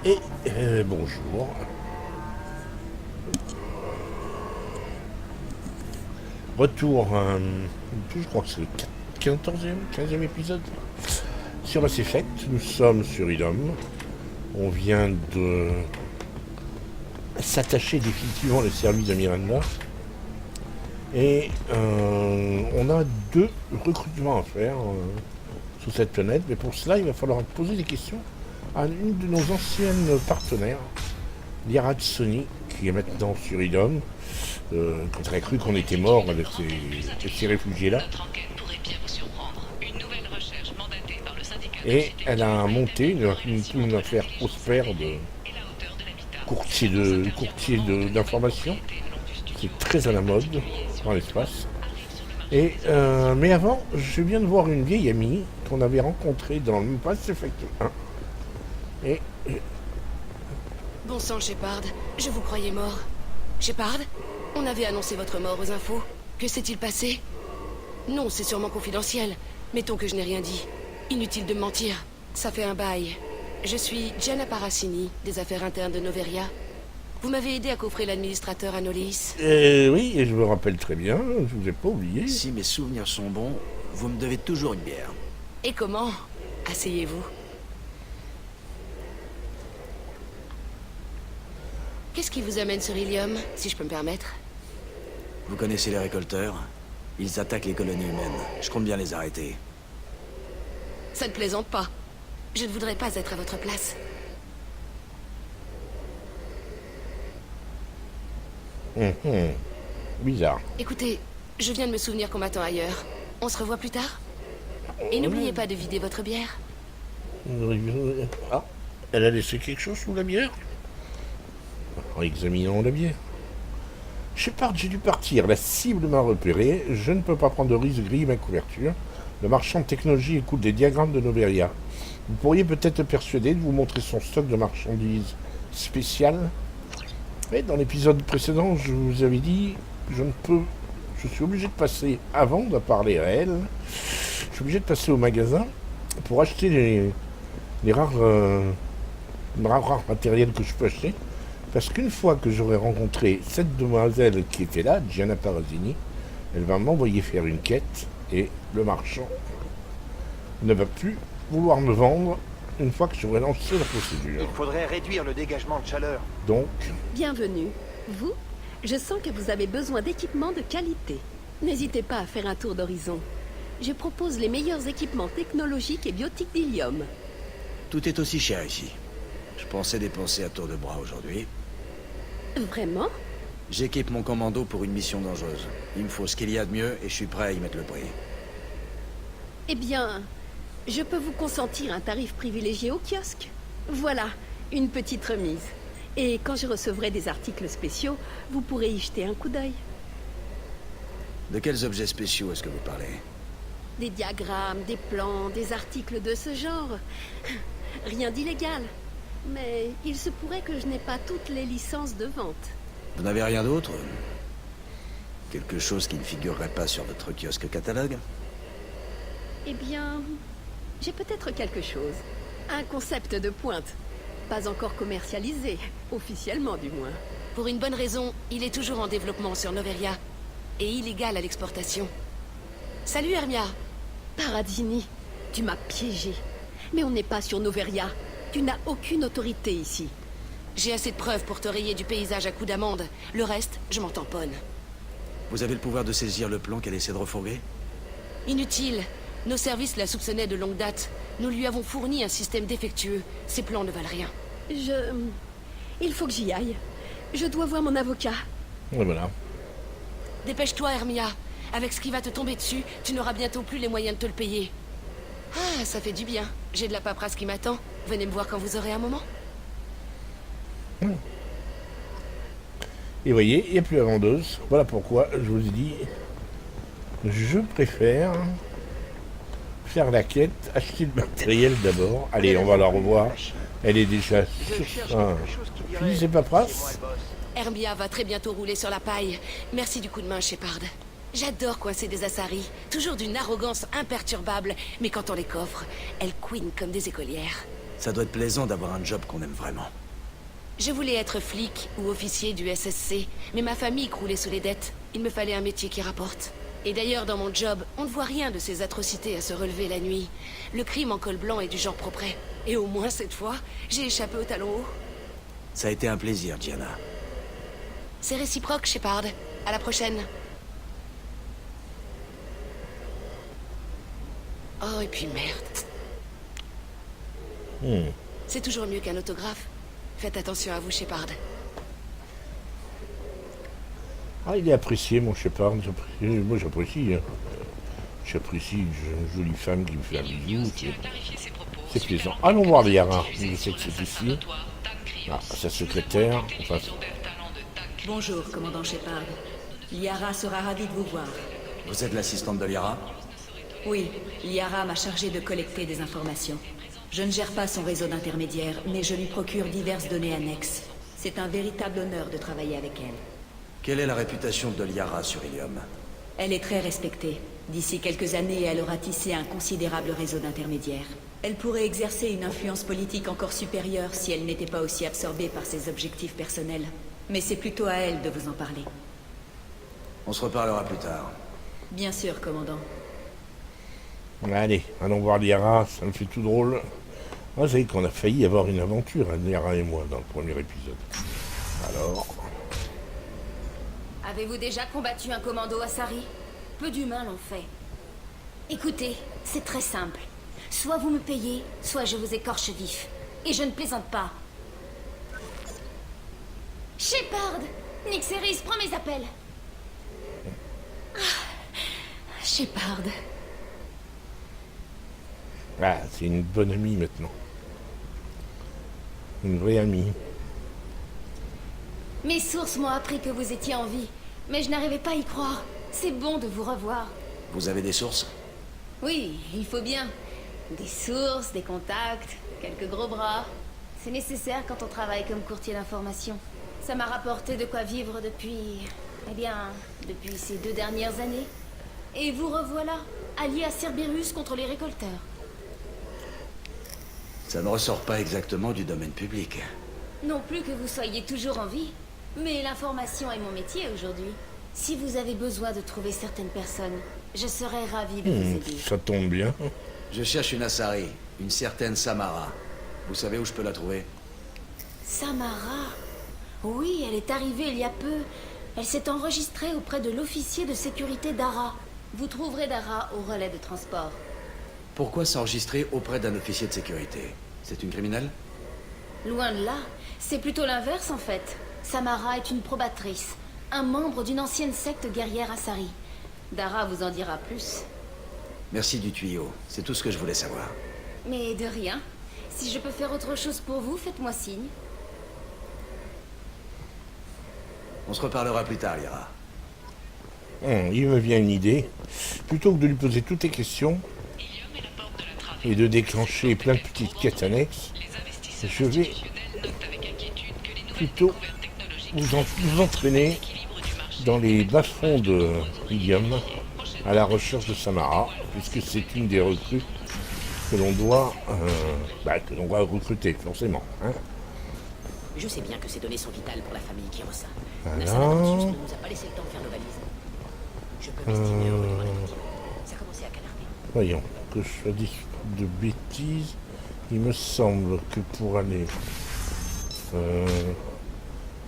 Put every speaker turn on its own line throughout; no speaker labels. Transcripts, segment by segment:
Et bonjour. Retour, je crois que c'est le 14e, 15e épisode sur Mass Effect. Nous sommes sur Idom. On vient de s'attacher définitivement au service de Miranda. Et on a 2 recrutements à faire sur cette planète. Mais pour cela, il va falloir poser des questions à une de nos anciennes partenaires, Liara Sony, qui est maintenant sur Idom. Quand on a cru qu'on était mort avec ces réfugiés-là. Et elle a monté une affaire prospère de courtier d'information. C'est très à la mode dans l'espace. Et mais avant, je viens de voir une vieille amie qu'on avait rencontrée dans le Mass Effect 1. Et
Bon sang, Shepard, je vous croyais mort. Shepard, on avait annoncé votre mort aux infos. Que s'est-il passé? Non, c'est sûrement confidentiel. Mettons que je n'ai rien dit. Inutile de me mentir. Ça fait un bail. Je suis Gianna Parassini, des affaires internes de Noveria. Vous m'avez aidé à coffrer l'administrateur Anolis.
oui, et je me rappelle très bien, je vous ai pas oublié.
Si mes souvenirs sont bons, vous me devez toujours une bière.
Et comment? Asseyez-vous. Qu'est-ce qui vous amène sur Ilium, si je peux me permettre?
Vous connaissez les récolteurs? Ils attaquent les colonies humaines. Je compte bien les arrêter.
Ça ne plaisante pas. Je ne voudrais pas être à votre place.
Bizarre.
Écoutez, je viens de me souvenir qu'on m'attend ailleurs. On se revoit plus tard? Et n'oubliez pas de vider votre bière.
Ah, elle a laissé quelque chose sous la bière? En examinant la bière. Shepard, j'ai dû partir. La cible m'a repéré. Je ne peux pas prendre de risque, griller ma couverture. Le marchand de technologie écoute des diagrammes de Noveria. Vous pourriez peut-être le persuader de vous montrer son stock de marchandises spéciales. Et dans l'épisode précédent, je vous avais dit, je suis obligé de passer, avant de parler à elle, je suis obligé de passer au magasin pour acheter les rares matériels que je peux acheter. Parce qu'une fois que j'aurai rencontré cette demoiselle qui était là, Gianna Parassini, elle va m'envoyer faire une quête et le marchand ne va plus vouloir me vendre une fois que j'aurai lancé la procédure.
Il faudrait réduire le dégagement de chaleur.
Donc,
Bienvenue. Vous, je sens que vous avez besoin d'équipements de qualité. N'hésitez pas à faire un tour d'horizon. Je propose les meilleurs équipements technologiques et biotiques d'Ilium.
Tout est aussi cher ici. Je pensais dépenser à tour de bras aujourd'hui.
Vraiment?
J'équipe mon commando pour une mission dangereuse. Il me faut ce qu'il y a de mieux et je suis prêt à y mettre le prix.
Eh bien, je peux vous consentir un tarif privilégié au kiosque. Voilà, une petite remise. Et quand je recevrai des articles spéciaux, vous pourrez y jeter un coup d'œil.
De quels objets spéciaux est-ce que vous parlez?
Des diagrammes, des plans, des articles de ce genre. Rien d'illégal. Mais il se pourrait que je n'ai pas toutes les licences de vente.
Vous n'avez rien d'autre? Quelque chose qui ne figurerait pas sur votre kiosque catalogue?
Eh bien, j'ai peut-être quelque chose. Un concept de pointe. Pas encore commercialisé, officiellement du moins.
Pour une bonne raison, il est toujours en développement sur Noveria. Et illégal à l'exportation. Salut Hermia.
Parassini, tu m'as piégé. Mais on n'est pas sur Noveria. Tu n'as aucune autorité ici.
J'ai assez de preuves pour te rayer du paysage à coups d'amende. Le reste, je m'en tamponne.
Vous avez le pouvoir de saisir le plan qu'elle essaie de refourguer?
Inutile. Nos services la soupçonnaient de longue date. Nous lui avons fourni un système défectueux. Ses plans ne valent rien.
Il faut que j'y aille. Je dois voir mon avocat.
et voilà.
Dépêche-toi, Hermia. Avec ce qui va te tomber dessus, tu n'auras bientôt plus les moyens de te le payer. Ah, ça fait du bien. J'ai de la paperasse qui m'attend. Venez me voir quand vous aurez un moment.
Et voyez, il n'y a plus la vendeuse. Voilà pourquoi je vous ai dit, je préfère faire la quête, acheter le matériel d'abord. Allez, on va la revoir. Elle est déjà sur un... Tu dis c'est pas prasse?
Hermia va très bientôt rouler sur la paille. Merci du coup de main, Shepard. J'adore coincer des assaris. Toujours d'une arrogance imperturbable. Mais quand on les coffre, elles couinent comme des écolières.
Ça doit être plaisant d'avoir un job qu'on aime vraiment.
Je voulais être flic ou officier du SSC, mais ma famille croulait sous les dettes. Il me fallait un métier qui rapporte. Et d'ailleurs, dans mon job, on ne voit rien de ces atrocités à se relever la nuit. Le crime en col blanc est du genre propre. Et au moins cette fois, j'ai échappé au talon haut.
Ça a été un plaisir, Diana.
C'est réciproque, Shepard. À la prochaine. Oh, et puis merde. C'est toujours mieux qu'un autographe. Faites attention à vous, Shepard.
Ah, il est apprécié, mon Shepard. Moi, j'apprécie. Hein. J'apprécie une jolie femme qui me fait un bisou. C'est plaisant. Allons voir Liara. Je sais que c'est ici. Ah, sa secrétaire. Enfin,
Bonjour, commandant Shepard. Liara sera ravie de vous voir.
Vous êtes l'assistante de Liara?
Oui, Liara m'a chargé de collecter des informations. Je ne gère pas son réseau d'intermédiaires, mais je lui procure diverses données annexes. C'est un véritable honneur de travailler avec elle.
Quelle est la réputation de Liara sur Ilium?
Elle est très respectée. D'ici quelques années, elle aura tissé un considérable réseau d'intermédiaires. Elle pourrait exercer une influence politique encore supérieure si elle n'était pas aussi absorbée par ses objectifs personnels. Mais c'est plutôt à elle de vous en parler.
On se reparlera plus tard.
Bien sûr, commandant.
allez, allons voir Liara. Ça me fait tout drôle. Vous savez qu'on a failli avoir une aventure, hein, Liara et moi, dans le premier épisode. Alors...
Avez-vous déjà combattu un commando Asari? Peu d'humains l'ont fait. Écoutez, c'est très simple. Soit vous me payez, soit je vous écorche vif. Et je ne plaisante pas. Shepard! Nyxeris, prends mes appels.
Shepard.
Ah, c'est une bonne amie maintenant. Une vraie amie.
Mes sources m'ont appris que vous étiez en vie, mais je n'arrivais pas à y croire. C'est bon de vous revoir.
Vous avez des sources?
Oui, il faut bien. Des sources, des contacts, quelques gros bras. C'est nécessaire quand on travaille comme courtier d'information. Ça m'a rapporté de quoi vivre depuis... Eh bien, depuis ces 2 dernières années. Et vous revoilà, allié à Cerberus contre les récolteurs.
Ça ne ressort pas exactement du domaine public.
Non plus que vous soyez toujours en vie. Mais l'information est mon métier aujourd'hui. Si vous avez besoin de trouver certaines personnes, je serais ravi de vous aider.
Ça tombe bien.
Je cherche une Asari, une certaine Samara. Vous savez où je peux la trouver?
Samara? Oui, elle est arrivée il y a peu. Elle s'est enregistrée auprès de l'officier de sécurité d'Ara. Vous trouverez Dara au relais de transport.
Pourquoi s'enregistrer auprès d'un officier de sécurité? C'est une criminelle?
Loin de là, c'est plutôt l'inverse en fait. Samara est une probatrice, un membre d'une ancienne secte guerrière Asari. Dara vous en dira plus.
Merci du tuyau, c'est tout ce que je voulais savoir.
Mais de rien. Si je peux faire autre chose pour vous, faites-moi signe.
On se reparlera plus tard, Liara.
Il me vient une idée. Plutôt que de lui poser toutes les questions et de déclencher plein de petites quêtes annexes, je vais plutôt vous entraîner dans les bas-fonds de Ilium à la recherche de Samara, puisque c'est une des recrues que l'on doit recruter, forcément. Hein.
Je sais bien que ces données sont vitales pour la famille qui reçoit.
Voilà.
Nassana Consus ne nous a pas laissé le temps de faire nos valises. Je peux m'estimer heureux de mon activité. Ça commençait à canarder.
Voyons, que je dise de bêtises, il me semble que pour aller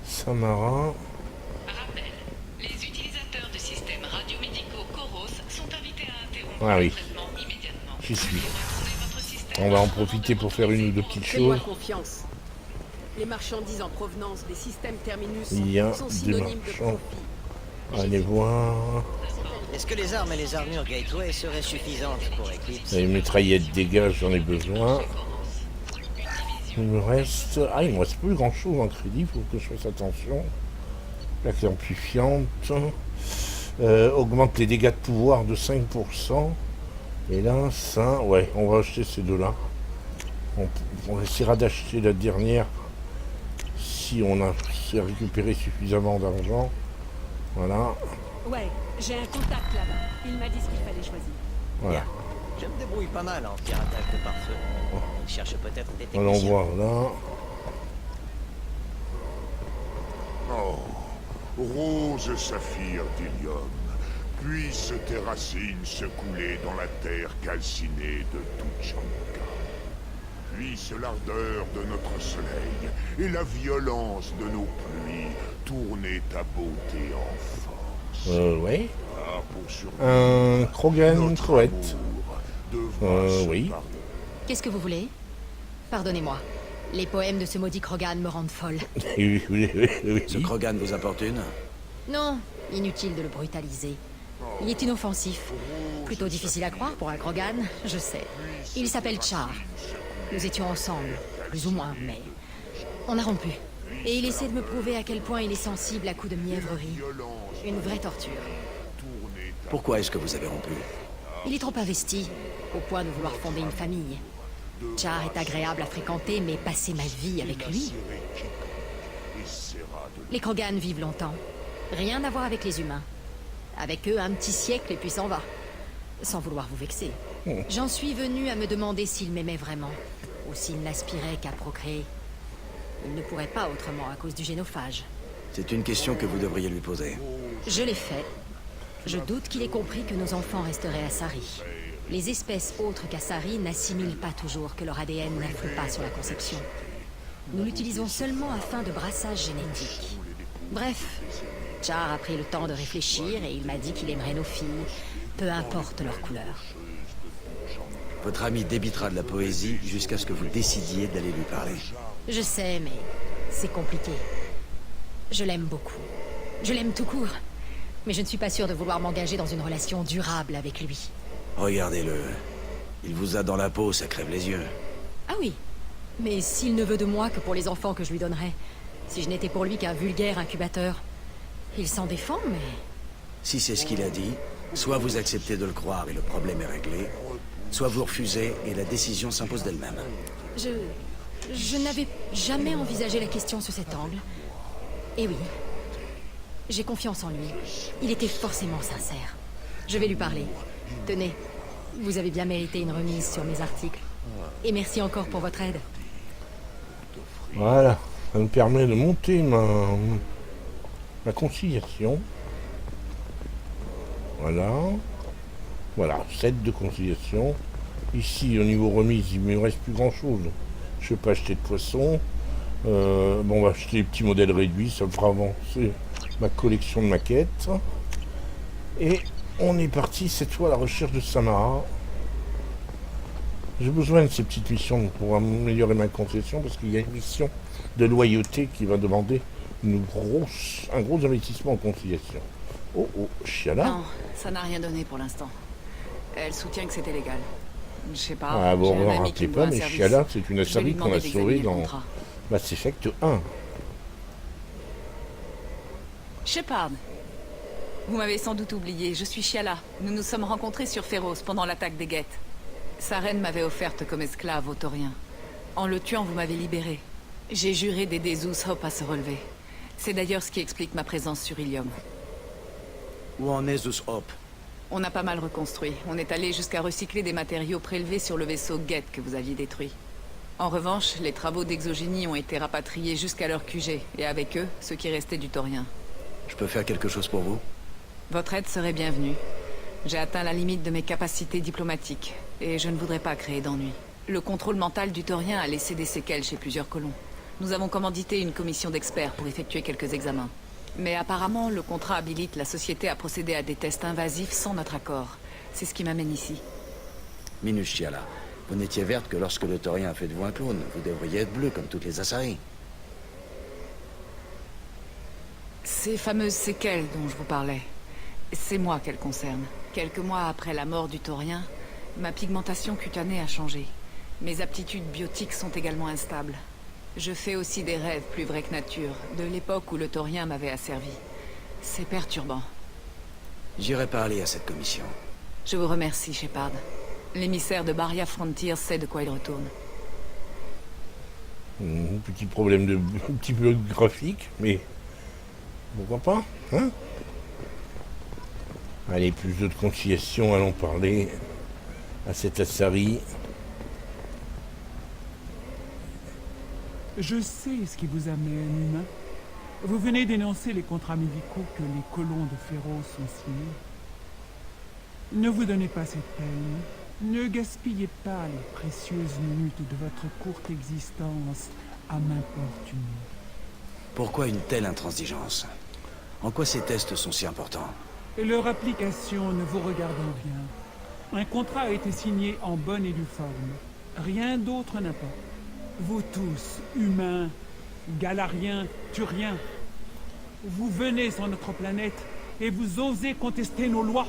Samara...
Rappel, les utilisateurs de systèmes radiomédicaux Koros sont invités à interrompre
Ah oui,
le traitement immédiatement.
j'y suis.
Retournez votre système.
On va en profiter pour faire une ou deux petites
Fais-moi
choses.
confiance. Les marchandises en provenance des systèmes Terminus
Il y a
sont
des
synonymes de
marchands.
profit.
Allez voir.
Est-ce que les armes et les armures Gateway seraient suffisantes pour Eclipse?
Les mitraillettes dégage, j'en ai besoin. Il me reste... Ah, il me reste plus grand chose en crédit, il faut que je fasse attention. Plaque amplifiante. Augmente les dégâts de pouvoir de 5%. Et là, ça... Ouais, on va acheter ces deux-là. On essaiera d'acheter la dernière si on a récupéré suffisamment d'argent. Voilà.
Ouais, j'ai un contact là-bas. Il m'a dit ce qu'il fallait choisir.
Voilà.
Je me débrouille pas mal en piratage de pare-feu. Il cherche peut-être des
Allons
techniciens.
voir là.
Oh, rose saphir d'hélium, puisse tes racines se couler dans la terre calcinée de Tuchanka. Puisse l'ardeur de notre soleil et la violence de nos pluies tourner ta beauté en force.
Ouais.
Car pour survivre,
Un Krogan
notre
Croët.
amour devra se
Oui.
pardonner.
Qu'est-ce que vous voulez? Pardonnez-moi. Les poèmes de ce maudit Krogan me rendent folle.
Oui, oui, oui, oui.
Ce Krogan vous apporte une?
Non, inutile de le brutaliser. Il est inoffensif. Plutôt difficile à croire pour un Krogan, je sais. Il s'appelle Char. Nous étions ensemble, plus ou moins, mais... On a rompu. Et il essaie de me prouver à quel point il est sensible à coups de mièvrerie. Une vraie torture.
Pourquoi est-ce que vous avez rompu?
Il est trop investi, au point de vouloir fonder une famille. Char est agréable à fréquenter, mais passer ma vie avec lui... Les Krogan vivent longtemps. Rien à voir avec les humains. Avec eux, un petit siècle et puis s'en va. Sans vouloir vous vexer. J'en suis venu à me demander s'il m'aimait vraiment. Ou s'il n'aspirait qu'à procréer. Il ne pourrait pas autrement à cause du génophage.
C'est une question que vous devriez lui poser.
Je l'ai fait. Je doute qu'il ait compris que nos enfants resteraient à Sari. Les espèces autres qu'à Sari n'assimilent pas toujours que leur ADN n'influe pas sur la conception. Nous l'utilisons seulement à fin de brassage génétique. Bref, Char a pris le temps de réfléchir et il m'a dit qu'il aimerait nos filles, peu importe leur couleur.
Votre ami débitera de la poésie jusqu'à ce que vous décidiez d'aller lui parler.
Je sais, mais c'est compliqué. Je l'aime beaucoup. Je l'aime tout court. Mais je ne suis pas sûre de vouloir m'engager dans une relation durable avec lui.
Regardez-le. Il vous a dans la peau, ça crève les yeux.
Ah oui. Mais s'il ne veut de moi que pour les enfants que je lui donnerais, si je n'étais pour lui qu'un vulgaire incubateur, il s'en défend, mais...
Si c'est ce qu'il a dit, soit vous acceptez de le croire et le problème est réglé, soit vous refusez et la décision s'impose d'elle-même.
Je n'avais jamais envisagé la question sous cet angle. Et oui, j'ai confiance en lui. Il était forcément sincère. Je vais lui parler. Tenez, vous avez bien mérité une remise sur mes articles. Et merci encore pour votre aide.
Voilà, ça me permet de monter ma conciliation. Voilà. Voilà, 7 de conciliation. Ici, au niveau remise, il ne me reste plus grand-chose. Je ne vais pas acheter de poisson. Bon, on va acheter des petits modèles réduits, ça me fera avancer ma collection de maquettes. Et on est parti cette fois à la recherche de Samara. J'ai besoin de ces petites missions pour améliorer ma concession parce qu'il y a une mission de loyauté qui va demander un gros investissement en conciliation. Oh, Chiala.
Non, ça n'a rien donné pour l'instant. Elle soutient que c'était légal. Je sais pas.
Ah bon,
j'ai un ami
rappelez
qui me
pas,
doit un
mais
service.
Chiala, c'est une
Je vais lui
Asari qu'on a
demander
sauvée
d'examiner le
dans
contrat.
Mass Effect 1.
Shepard, vous m'avez sans doute oublié, je suis Chiala. Nous nous sommes rencontrés sur Féros pendant l'attaque des Geth. Sa reine m'avait offerte comme esclave aux Tauriens. En le tuant, vous m'avez libéré. J'ai juré d'aider Zeus Hope à se relever. C'est d'ailleurs ce qui explique ma présence sur Ilium.
Où en est Zeus Hope?
On a pas mal reconstruit. On est allé jusqu'à recycler des matériaux prélevés sur le vaisseau Geth que vous aviez détruit. En revanche, les travaux d'exogénie ont été rapatriés jusqu'à leur QG, et avec eux, ce qui restait du Taurien.
Je peux faire quelque chose pour vous?
Votre aide serait bienvenue. J'ai atteint la limite de mes capacités diplomatiques, et je ne voudrais pas créer d'ennuis. Le contrôle mental du Taurien a laissé des séquelles chez plusieurs colons. Nous avons commandité une commission d'experts pour effectuer quelques examens. Mais apparemment, le contrat habilite la société à procéder à des tests invasifs sans notre accord. C'est ce qui m'amène ici.
Minus Chiala, vous n'étiez verte que lorsque le Taurien a fait de vous un clone. Vous devriez être bleu comme toutes les Asari.
Ces fameuses séquelles dont je vous parlais, c'est moi qu'elles concernent. Quelques mois après la mort du Taurien, ma pigmentation cutanée a changé. Mes aptitudes biotiques sont également instables. Je fais aussi des rêves plus vrais que nature, de l'époque où le Taurien m'avait asservi. C'est perturbant.
J'irai parler à cette commission.
Je vous remercie, Shepard. L'émissaire de Baria Frontier sait de quoi il retourne.
Petit problème de un petit peu graphique, mais pourquoi pas, hein? Allez, plus de conciliation, allons parler à cet Asari.
Je sais ce qui vous amène, humain. Vous venez d'énoncer les contrats médicaux que les colons de Féroce ont signés. Ne vous donnez pas cette peine. Ne gaspillez pas les précieuses minutes de votre courte existence à m'importuner.
Pourquoi une telle intransigeance? En quoi ces tests sont si importants?
Leur application ne vous regarde rien. Un contrat a été signé en bonne et due forme. Rien d'autre n'importe. Vous tous, humains, galariens, turiens, vous venez sur notre planète et vous osez contester nos lois.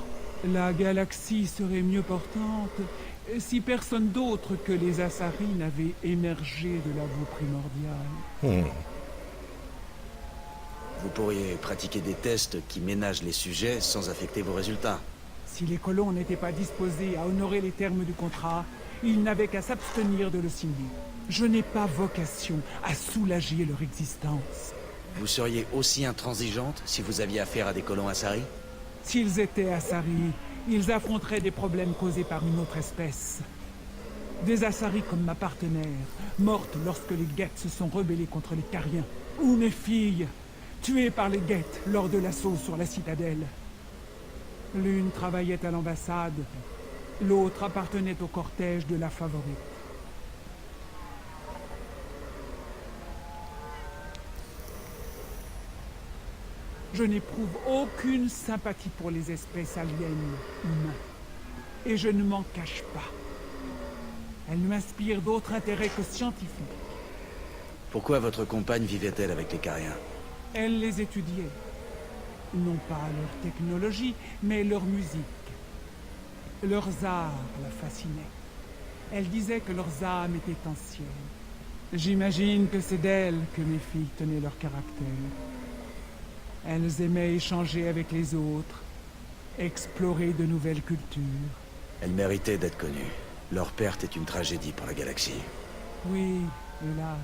La galaxie serait mieux portante si personne d'autre que les Asari n'avait émergé de la boue primordiale.
Vous pourriez pratiquer des tests qui ménagent les sujets sans affecter vos résultats.
Si les colons n'étaient pas disposés à honorer les termes du contrat, ils n'avaient qu'à s'abstenir de le signer. Je n'ai pas vocation à soulager leur existence.
Vous seriez aussi intransigeante si vous aviez affaire à des colons Asari?
S'ils étaient Asari, ils affronteraient des problèmes causés par une autre espèce. Des Asari comme ma partenaire, morte lorsque les Geth se sont rebellés contre les Cariens. Ou mes filles, tuées par les Geth lors de l'assaut sur la citadelle. L'une travaillait à l'ambassade, l'autre appartenait au cortège de la favorite. Je n'éprouve aucune sympathie pour les espèces aliens humains. Et je ne m'en cache pas. Elles ne m'inspirent d'autre intérêt que scientifique.
Pourquoi votre compagne vivait-elle avec les Cariens?
Elle les étudiait. Non pas leur technologie, mais leur musique. Leurs arts la fascinaient. Elle disait que leurs âmes étaient anciennes. J'imagine que c'est d'elles que mes filles tenaient leur caractère. Elles aimaient échanger avec les autres, explorer de nouvelles cultures.
Elles méritaient d'être connues. Leur perte est une tragédie pour la galaxie.
Oui, hélas.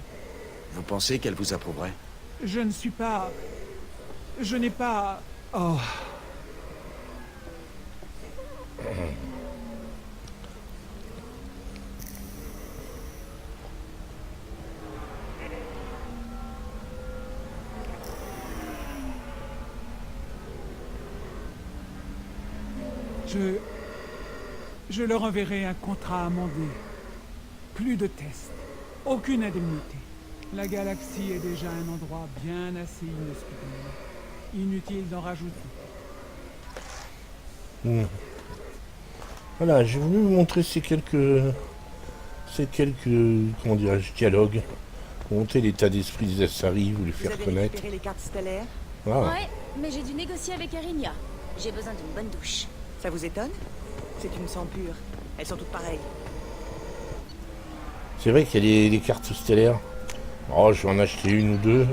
Vous pensez qu'elle vous approuverait?
Je ne suis pas... Je n'ai pas... Oh... Je leur enverrai un contrat amendé. Plus de tests. Aucune indemnité. La galaxie est déjà un endroit bien assez inhospitalier. Inutile d'en rajouter.
Voilà, j'ai voulu vous montrer ces quelques comment dirais-je, dialogues. Monter l'état d'esprit des Asari, vous les faire connaître.
Récupéré les cartes stellaires?
Ah.
Ouais, mais j'ai dû négocier avec Arinia. J'ai besoin d'une bonne douche.
Ça vous étonne? C'est une sang pure. Elles sont toutes pareilles.
C'est vrai qu'il y a les cartes stellaires. Oh, je vais en acheter une ou deux.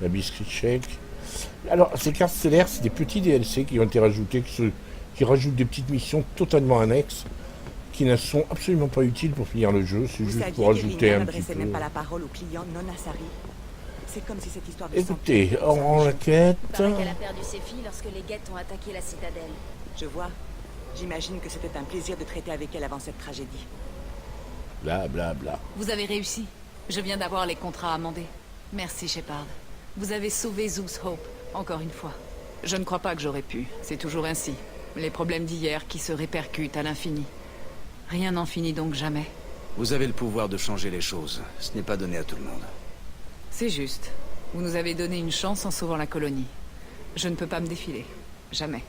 La biscuit shake. Alors, ces cartes stellaires, c'est des petits DLC qui ont été rajoutés, qui rajoutent des petites missions totalement annexes, qui ne sont absolument pas utiles pour finir le jeu. C'est juste pour ajouter un petit peu.
Même pas la parole aux clients non Asari. C'est comme si cette histoire de
écoutez, en la quête.
Il paraît qu'elle a perdu ses filles lorsque les Geth ont attaqué la citadelle.
Je vois. J'imagine que c'était un plaisir de traiter avec elle avant cette tragédie.
Bla bla bla.
Vous avez réussi. Je viens d'avoir les contrats amendés. Merci, Shepard. Vous avez sauvé Zeus Hope, encore une fois. Je ne crois pas que j'aurais pu. C'est toujours ainsi. Les problèmes d'hier qui se répercutent à l'infini. Rien n'en finit donc jamais.
Vous avez le pouvoir de changer les choses. Ce n'est pas donné à tout le monde.
C'est juste. Vous nous avez donné une chance en sauvant la colonie. Je ne peux pas me défiler. Jamais.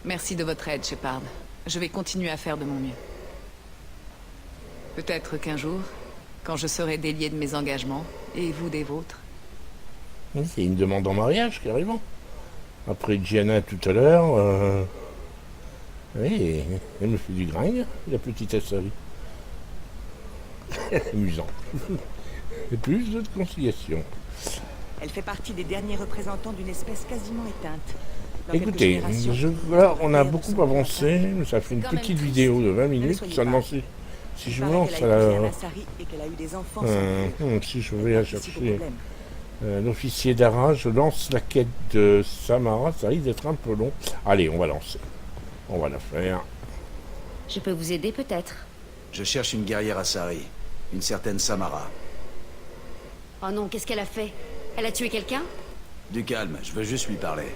Merci de votre aide, Shepard. Je vais continuer à faire de mon mieux. Peut-être qu'un jour, quand je serai délié de mes engagements, et vous des vôtres.
C'est une demande en mariage, carrément. Après Gianna tout à l'heure, oui, elle me fait du grind, la petite Asari. Amusant. Et plus de conciliation.
Elle fait partie des derniers représentants d'une espèce quasiment éteinte.
Écoutez, là, on a beaucoup avancé, mais ça fait une petite vidéo de 20 minutes. Seulement si je me lance à la... si je vais à chercher l'officier d'Ara, je lance la quête de Samara, ça risque d'être un peu long. Allez, on va lancer. On va la faire.
Je peux vous aider peut-être.
Je cherche une guerrière Asari, une certaine Samara.
Oh non, qu'est-ce qu'elle a fait? Elle a tué quelqu'un?
Du calme, je veux juste lui parler.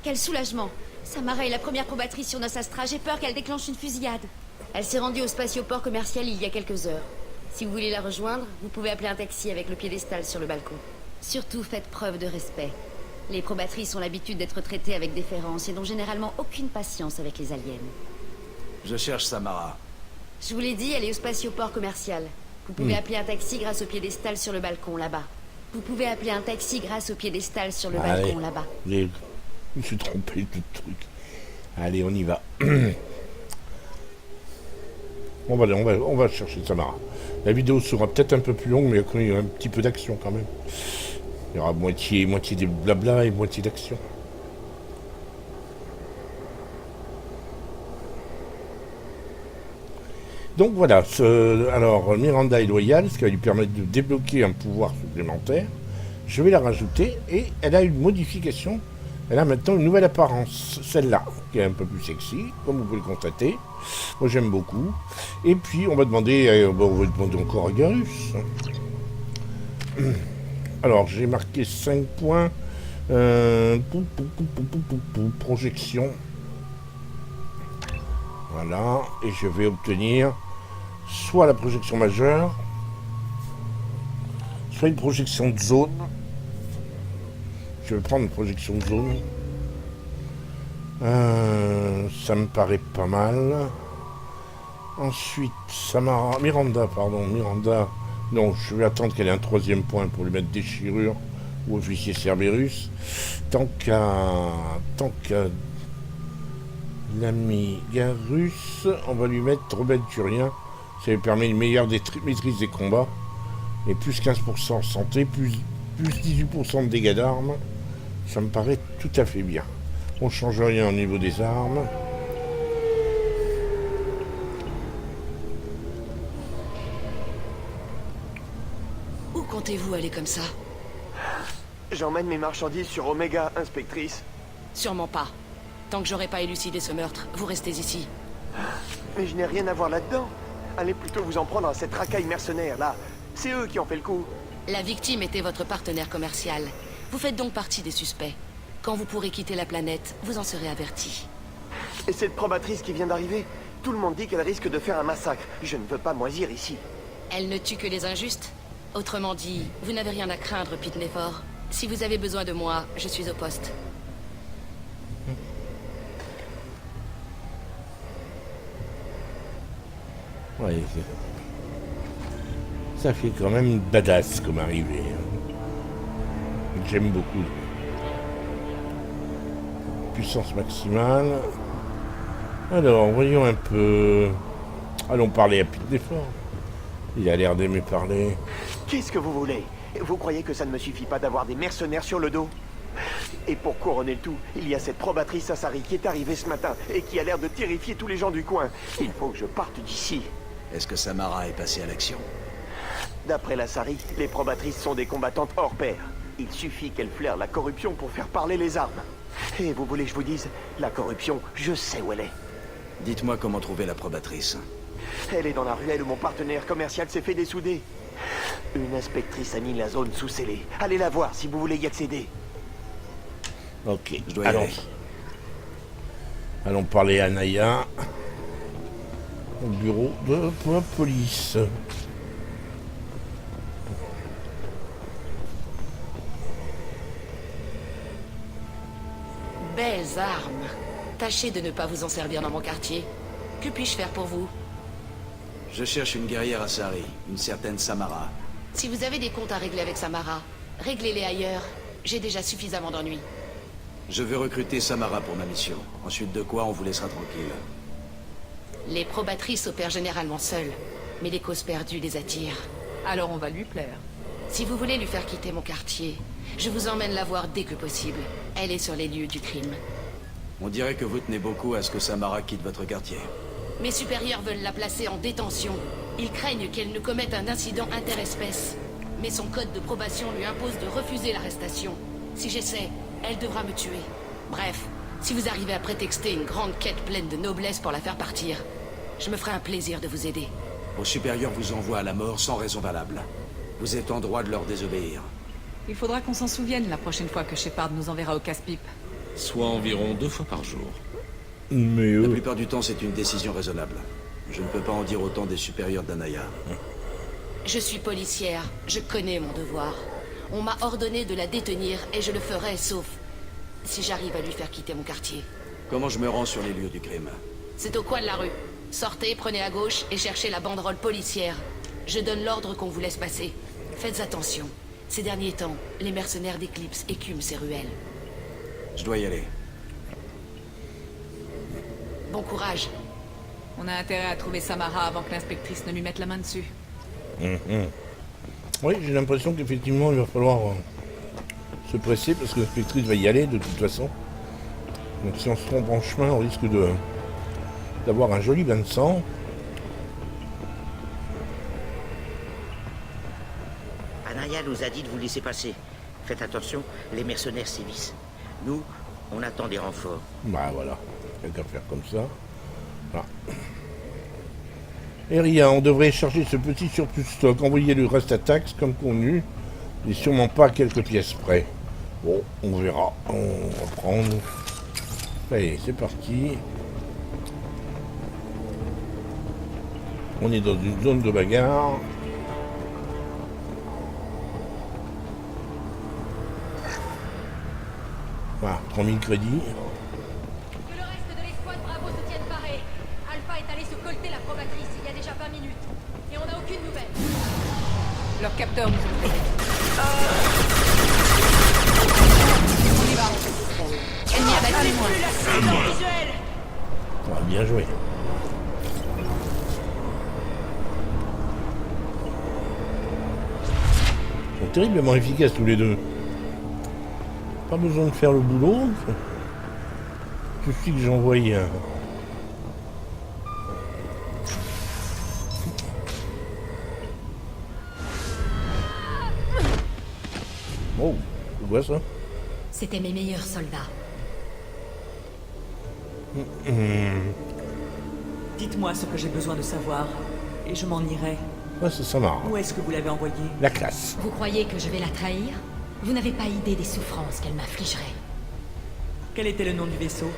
Quel soulagement! Samara est la première probatrice sur Nos Astra, j'ai peur qu'elle déclenche une fusillade. Elle s'est rendue au spatioport commercial il y a quelques heures. Si vous voulez la rejoindre, vous pouvez appeler un taxi avec le piédestal sur le balcon. Surtout faites preuve de respect. Les probatrices ont l'habitude d'être traitées avec déférence et n'ont généralement aucune patience avec les aliens.
Je cherche Samara.
Je vous l'ai dit, elle est au spatioport commercial. Vous pouvez appeler un taxi grâce au piédestal sur le balcon là-bas. Vous pouvez appeler un taxi grâce au piédestal sur le balcon là-bas.
Je me suis trompé de truc. Allez, on y va. On va chercher Samara. La vidéo sera peut-être un peu plus longue, mais il y a un petit peu d'action quand même. Il y aura moitié de blabla et moitié d'action. Donc voilà, alors Miranda est loyale, ce qui va lui permettre de débloquer un pouvoir supplémentaire. Je vais la rajouter et elle a une modification. Elle a maintenant une nouvelle apparence, celle-là, qui est un peu plus sexy, comme vous pouvez le constater. Moi j'aime beaucoup. Et puis on va demander encore à Garus. Alors j'ai marqué 5 points. Projection. Voilà, et je vais obtenir soit la projection majeure, soit une projection de zone. Je vais prendre une projection de zone. Ça me paraît pas mal. Ensuite, Miranda. Non, je vais attendre qu'elle ait un 3e point pour lui mettre déchirure ou officier Cerberus. Tant qu'à l'ami Garus, on va lui mettre rebelle turien. Ça lui permet une meilleure maîtrise des combats. Et plus 15% en santé, plus 18% de dégâts d'armes. Ça me paraît tout à fait bien. On ne change rien au niveau des armes.
Où comptez-vous aller comme ça?
J'emmène mes marchandises sur Omega, inspectrice.
Sûrement pas. Tant que j'aurai pas élucidé ce meurtre, vous restez ici.
Mais je n'ai rien à voir là-dedans. Allez plutôt vous en prendre à cette racaille mercenaire, là. C'est eux qui ont fait le coup.
La victime était votre partenaire commercial. Vous faites donc partie des suspects. Quand vous pourrez quitter la planète, vous en serez avertis.
Et cette probatrice qui vient d'arriver, tout le monde dit qu'elle risque de faire un massacre. Je ne veux pas moisir ici.
Elle ne tue que les injustes. Autrement dit, vous n'avez rien à craindre, Pete Nefort. Si vous avez besoin de moi, je suis au poste.
Ouais, ça fait quand même badass comme arrivée. J'aime beaucoup. Puissance maximale. Alors, voyons un peu. Allons parler à Pete Nefort. Il a l'air d'aimer parler.
Qu'est-ce que vous voulez? Vous croyez que ça ne me suffit pas d'avoir des mercenaires sur le dos? Et pour couronner le tout, il y a cette probatrice Asari qui est arrivée ce matin et qui a l'air de terrifier tous les gens du coin. Il faut que je parte d'ici.
Est-ce que Samara est passée à l'action?
D'après l'Asari, les probatrices sont des combattantes hors pair. Il suffit qu'elles flairent la corruption pour faire parler les armes. Et vous voulez que je vous dise, la corruption, je sais où elle est.
Dites-moi comment trouver la probatrice.
Elle est dans la ruelle où mon partenaire commercial s'est fait dessouder. Une inspectrice a mis la zone sous scellé. Allez la voir si vous voulez y accéder.
Ok,
je dois y aller.
Allons parler à Naya au bureau de la police.
Belles armes. Tâchez de ne pas vous en servir dans mon quartier. Que puis-je faire pour vous?
Je cherche une guerrière Asari, une certaine Samara.
Si vous avez des comptes à régler avec Samara, réglez-les ailleurs. J'ai déjà suffisamment d'ennuis.
Je veux recruter Samara pour ma mission. Ensuite de quoi, on vous laissera tranquille.
Les probatrices opèrent généralement seules, mais les causes perdues les attirent.
Alors on va lui plaire.
Si vous voulez lui faire quitter mon quartier, je vous emmène la voir dès que possible. Elle est sur les lieux du crime.
On dirait que vous tenez beaucoup à ce que Samara quitte votre quartier.
Mes supérieurs veulent la placer en détention. Ils craignent qu'elle ne commette un incident interespèce. Mais son code de probation lui impose de refuser l'arrestation. Si j'essaie, elle devra me tuer. Bref, si vous arrivez à prétexter une grande quête pleine de noblesse pour la faire partir, Je me ferai un plaisir de vous aider.
Vos supérieurs vous envoient à la mort sans raison valable. Vous êtes en droit de leur désobéir.
Il faudra qu'on s'en souvienne la prochaine fois que Shepard nous enverra au casse-pipe.
Soit environ 2 fois par jour.
Mais
La plupart du temps, c'est une décision raisonnable. Je ne peux pas en dire autant des supérieurs d'Anaya.
Je suis policière, je connais mon devoir. On m'a ordonné de la détenir et je le ferai, sauf si j'arrive à lui faire quitter mon quartier.
Comment je me rends sur les lieux du crime?
C'est au coin de la rue. Sortez, prenez à gauche et cherchez la banderole policière. Je donne l'ordre qu'on vous laisse passer. Faites attention. Ces derniers temps, les mercenaires d'Eclipse écument ces ruelles.
Je dois y aller.
Bon courage.
On a intérêt à trouver Samara avant que l'inspectrice ne lui mette la main dessus.
Oui, j'ai l'impression qu'effectivement, il va falloir se presser parce que l'inspectrice va y aller de toute façon. Donc si on se trompe en chemin, on risque d'avoir un joli bain de sang.
Anaya nous a dit de vous laisser passer. Faites attention, les mercenaires sévissent. Nous, on attend des renforts.
Bah voilà, il n'y a qu'à faire comme ça. Voilà. Et Ria, on devrait charger ce petit surplus de stock, envoyer le reste à taxe comme convenu, et sûrement pas à quelques pièces près. Bon, on verra, on va prendre. Allez, c'est parti. On est dans une zone de bagarre. Voilà, 3000 crédits.
Que le reste de l'escouade Bravo se tienne paré. Alpha est allé se colter la probatrice il y a déjà 20 minutes. Et on n'a aucune nouvelle.
Leur capteur nous a prévenu. On y va. Ennemi abattu.
Ah, bien joué. Ils sont terriblement efficaces tous les deux. Pas besoin de faire le boulot. Il suffit que j'envoie un... Oh, tu vois ça?
C'était mes meilleurs soldats.
Dites-moi ce que j'ai besoin de savoir, et je m'en irai.
Ouais, c'est Samara.
Où est-ce que vous l'avez envoyée?
La classe.
Vous croyez que je vais la trahir? Vous n'avez pas idée des souffrances qu'elle m'infligerait.
Quel était le nom du vaisseau?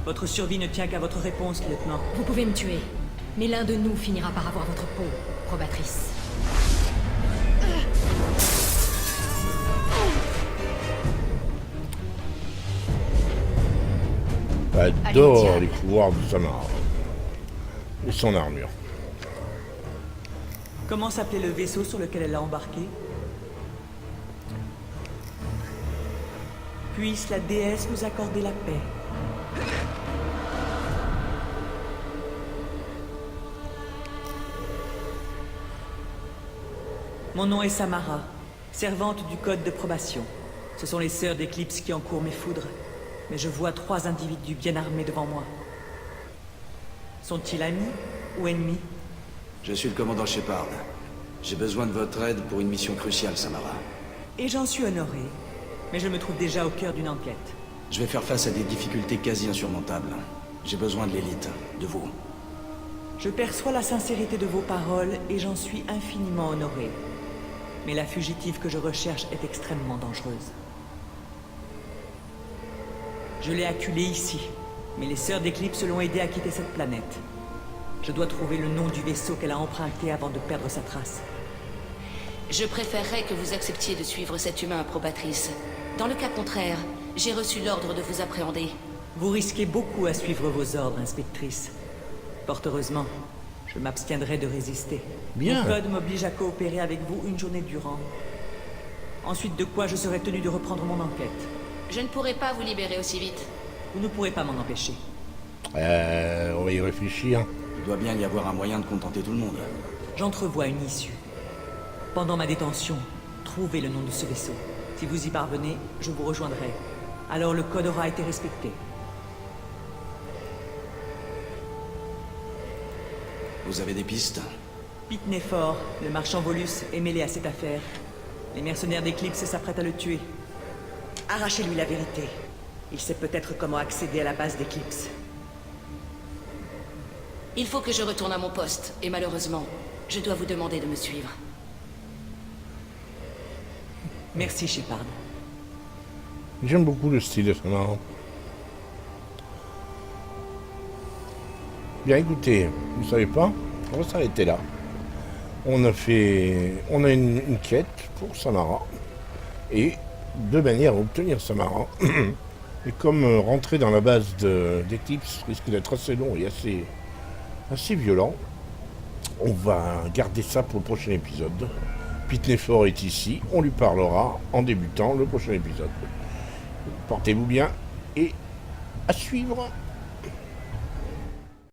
Votre survie ne tient qu'à votre réponse, lieutenant.
Vous pouvez me tuer, mais l'un de nous finira par avoir votre peau, probatrice.
J'adore
Allez,
les pouvoirs de Samara. Et son armure.
Comment s'appelait le vaisseau sur lequel elle a embarqué? Puisse la déesse nous accorder la paix. Mon nom est Samara, servante du code de probation. Ce sont les sœurs d'Eclipse qui encourent mes foudres. Mais je vois 3 individus bien armés devant moi. Sont-ils amis ou ennemis?
Je suis le commandant Shepard. J'ai besoin de votre aide pour une mission cruciale, Samara.
Et j'en suis honoré. Mais je me trouve déjà au cœur d'une enquête.
Je vais faire face à des difficultés quasi insurmontables. J'ai besoin de l'élite, de vous.
Je perçois la sincérité de vos paroles et j'en suis infiniment honoré. Mais la fugitive que je recherche est extrêmement dangereuse. Je l'ai acculée ici, mais les sœurs d'Eclipse l'ont aidée à quitter cette planète. Je dois trouver le nom du vaisseau qu'elle a emprunté avant de perdre sa trace.
Je préférerais que vous acceptiez de suivre cet humain, probatrice. Dans le cas contraire, j'ai reçu l'ordre de vous appréhender.
Vous risquez beaucoup à suivre vos ordres, inspectrice. Fort heureusement, je m'abstiendrai de résister.
Bien.
Mon code m'oblige à coopérer avec vous une journée durant. Ensuite de quoi je serai tenu de reprendre mon enquête.
Je ne pourrai pas vous libérer aussi vite.
Vous ne pourrez pas m'en empêcher.
On va y réfléchir.
Il doit bien y avoir un moyen de contenter tout le monde.
J'entrevois une issue. Pendant ma détention, trouvez le nom de ce vaisseau. Si vous y parvenez, je vous rejoindrai. Alors le code aura été respecté.
Vous avez des pistes?
Pete Nefor, le marchand Volus, est mêlé à cette affaire. Les mercenaires d'Eclipse s'apprêtent à le tuer. Arrachez-lui la vérité. Il sait peut-être comment accéder à la base d'Eclipse.
Il faut que je retourne à mon poste, et malheureusement, je dois vous demander de me suivre.
Merci, Shepard.
J'aime beaucoup le style de Samara. Bien écoutez, vous savez pas, on va s'arrêter là. On a une quête pour Samara. Et deux manières d'obtenir Samara. Et comme rentrer dans la base d'Eclipse risque d'être assez long et assez violent, on va garder ça pour le prochain épisode. Pete Nefort est ici, on lui parlera en débutant le prochain épisode. Portez-vous bien et à suivre.